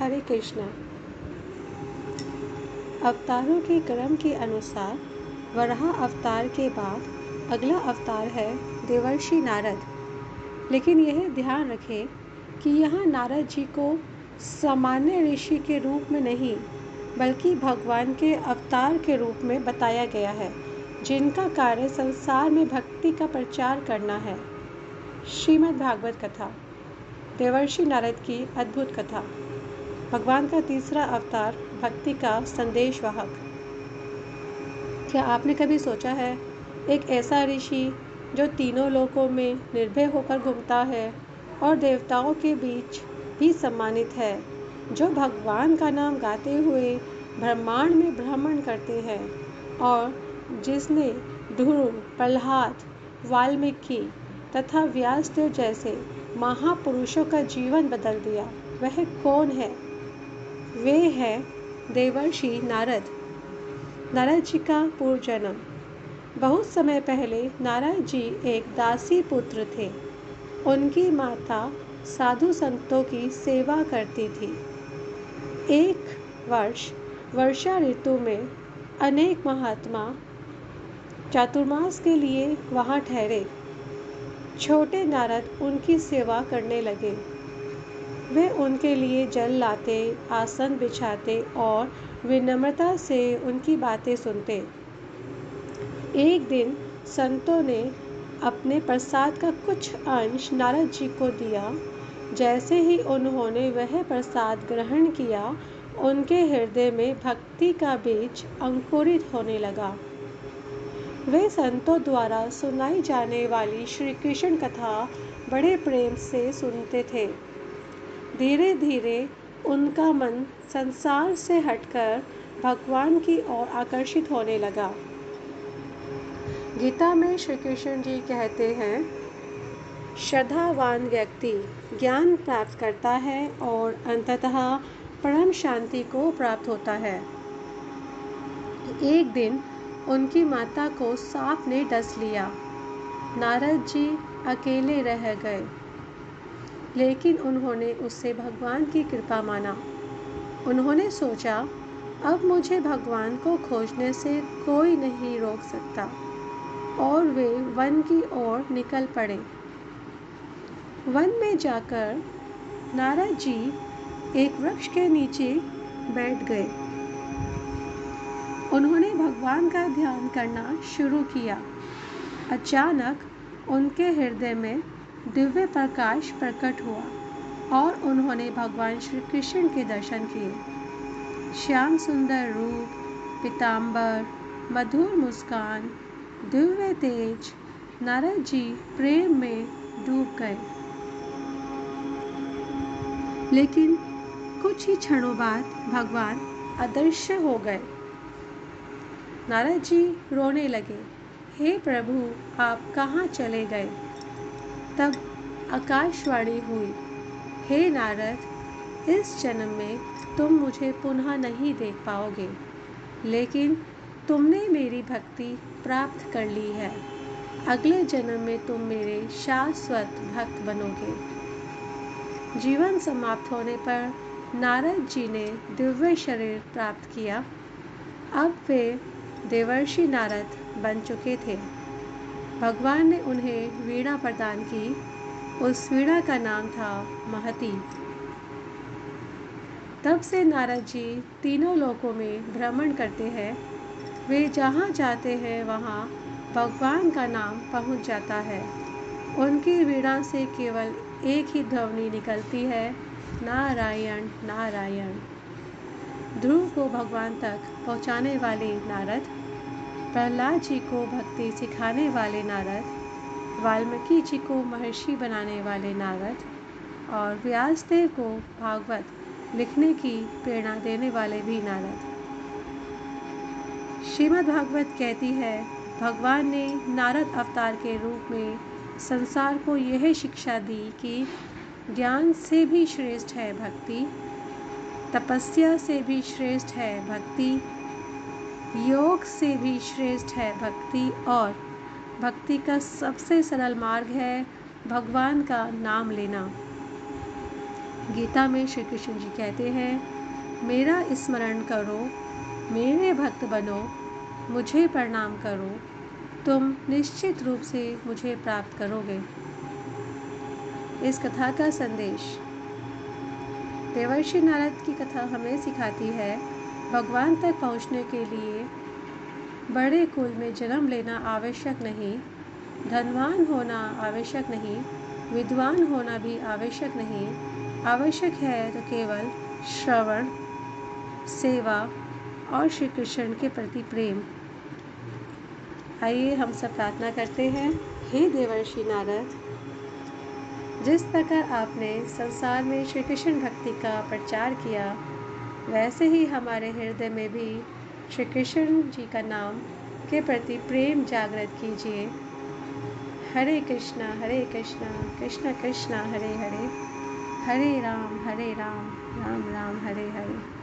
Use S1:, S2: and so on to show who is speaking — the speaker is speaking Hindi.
S1: हरे कृष्णा। अवतारों के क्रम के अनुसार वराह अवतार के बाद अगला अवतार है देवर्षि नारद। लेकिन यह ध्यान रखें कि यहाँ नारद जी को सामान्य ऋषि के रूप में नहीं बल्कि भगवान के अवतार के रूप में बताया गया है, जिनका कार्य संसार में भक्ति का प्रचार करना है। श्रीमद् भागवत कथा, देवर्षि नारद की अद्भुत कथा। भगवान का तीसरा अवतार भक्ति का संदेशवाहक। क्या आपने कभी सोचा है, एक ऐसा ऋषि जो तीनों लोकों में निर्भय होकर घूमता है और देवताओं के बीच भी सम्मानित है, जो भगवान का नाम गाते हुए ब्रह्मांड में भ्रमण करते हैं और जिसने ध्रुव, प्रहलाद, वाल्मीकि तथा व्यासदेव जैसे महापुरुषों का जीवन बदल दिया, वह कौन है? वे हैं देवर्षि नारद। नारद जी का पूर्व जन्म। बहुत समय पहले नारद जी एक दासी पुत्र थे। उनकी माता साधु संतों की सेवा करती थी। एक वर्ष वर्षा ऋतु में अनेक महात्मा चातुर्मास के लिए वहां ठहरे। छोटे नारद उनकी सेवा करने लगे। वे उनके लिए जल लाते, आसन बिछाते और विनम्रता से उनकी बातें सुनते। एक दिन संतों ने अपने प्रसाद का कुछ अंश नारद जी को दिया। जैसे ही उन्होंने वह प्रसाद ग्रहण किया, उनके हृदय में भक्ति का बीज अंकुरित होने लगा। वे संतों द्वारा सुनाई जाने वाली श्री कृष्ण कथा बड़े प्रेम से सुनते थे। धीरे धीरे उनका मन संसार से हटकर भगवान की ओर आकर्षित होने लगा। गीता में श्री कृष्ण जी कहते हैं, श्रद्धावान व्यक्ति ज्ञान प्राप्त करता है और अंततः परम शांति को प्राप्त होता है। एक दिन उनकी माता को सांप ने डस लिया। नारद जी अकेले रह गए, लेकिन उन्होंने उससे भगवान की कृपा माना। उन्होंने सोचा, अब मुझे भगवान को खोजने से कोई नहीं रोक सकता, और वे वन की ओर निकल पड़े। वन में जाकर नारद जी एक वृक्ष के नीचे बैठ गए। उन्होंने भगवान का ध्यान करना शुरू किया। अचानक उनके हृदय में दिव्य प्रकाश प्रकट हुआ और उन्होंने भगवान श्री कृष्ण के दर्शन किए। श्याम सुंदर रूप, पीतांबर, मधुर मुस्कान, दिव्य तेज। नारद जी प्रेम में डूब गए। लेकिन कुछ ही क्षणों बाद भगवान अदृश्य हो गए। नारद जी रोने लगे, हे प्रभु, आप कहाँ चले गए? तब आकाशवाणी हुई, हे नारद, इस जन्म में तुम मुझे पुनः नहीं देख पाओगे, लेकिन तुमने मेरी भक्ति प्राप्त कर ली है। अगले जन्म में तुम मेरे शाश्वत भक्त बनोगे। जीवन समाप्त होने पर नारद जी ने दिव्य शरीर प्राप्त किया। अब वे देवर्षि नारद बन चुके थे। भगवान ने उन्हें वीणा प्रदान की। उस वीणा का नाम था महती। तब से नारद जी तीनों लोकों में भ्रमण करते हैं। वे जहाँ जाते हैं वहाँ भगवान का नाम पहुँच जाता है। उनकी वीणा से केवल एक ही ध्वनि निकलती है, नारायण नारायण। ध्रुव को भगवान तक पहुँचाने वाले नारद, प्रहलाद जी को भक्ति सिखाने वाले नारद, वाल्मीकि जी को महर्षि बनाने वाले नारद और व्यासदेव को भागवत लिखने की प्रेरणा देने वाले भी नारद। श्रीमद् भागवत कहती है, भगवान ने नारद अवतार के रूप में संसार को यह शिक्षा दी कि ज्ञान से भी श्रेष्ठ है भक्ति, तपस्या से भी श्रेष्ठ है भक्ति, योग से भी श्रेष्ठ है भक्ति, और भक्ति का सबसे सरल मार्ग है भगवान का नाम लेना। गीता में श्री कृष्ण जी कहते हैं, मेरा स्मरण करो, मेरे भक्त बनो, मुझे प्रणाम करो, तुम निश्चित रूप से मुझे प्राप्त करोगे। इस कथा का संदेश। देवर्षि नारद की कथा हमें सिखाती है, भगवान तक पहुंचने के लिए बड़े कुल में जन्म लेना आवश्यक नहीं, धनवान होना आवश्यक नहीं, विद्वान होना भी आवश्यक नहीं। आवश्यक है तो केवल श्रवण, सेवा और श्री कृष्ण के प्रति प्रेम। आइए हम सब प्रार्थना करते हैं। हे देवर्षि नारद, जिस प्रकार आपने संसार में श्री कृष्ण भक्ति का प्रचार किया, वैसे ही हमारे हृदय में भी श्री कृष्ण जी का नाम के प्रति प्रेम जागृत कीजिए। हरे कृष्णा कृष्ण कृष्ण हरे हरे, हरे राम राम राम हरे हरे।